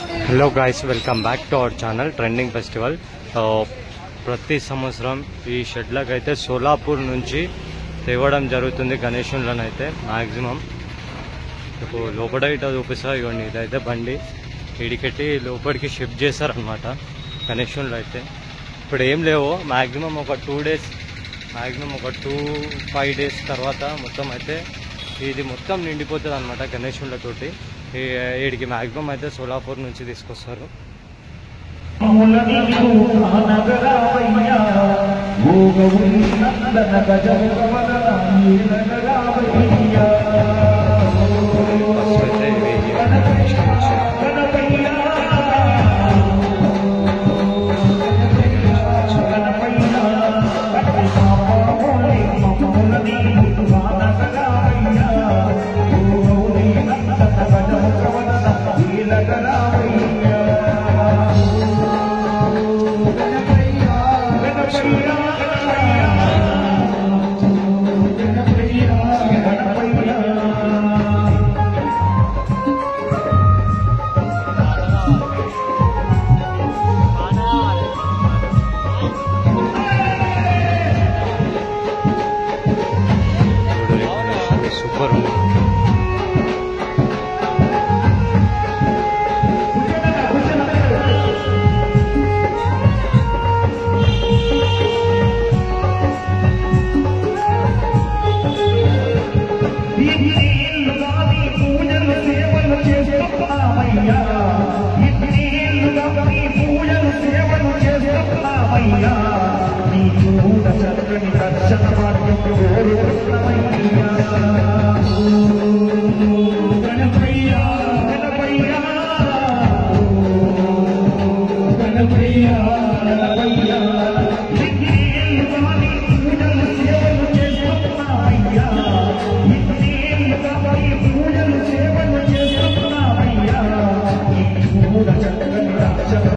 Hello guys, welcome back to our channel trending festival. ప్రతి సంవత్సరం ఈ షెడ్లకు అయితే సోలాపూర్ నుంచి తేవడం జరుగుతుంది గణేశులను అయితే మ్యాక్సిమం. ఇప్పుడు లోపల ఇట్లా చూపిస్తా, ఇవ్వండి ఇదైతే బండి ఇడికెట్టి లోపలికి షిఫ్ట్ చేస్తారనమాట గణేశులు అయితే. ఇప్పుడు ఏం లేవు, మ్యాక్సిమం ఒక 2 days, మ్యాక్సిమం ఒక 2-5 days తర్వాత మొత్తం అయితే ఇది మొత్తం నిండిపోతుంది అనమాట గణేశులతోటి. వీడికి మ్యాక్సిమం అయితే సోలాపూర్ నుంచి తీసుకొస్తారు. సూపర్ ఉంది. గణపయ్య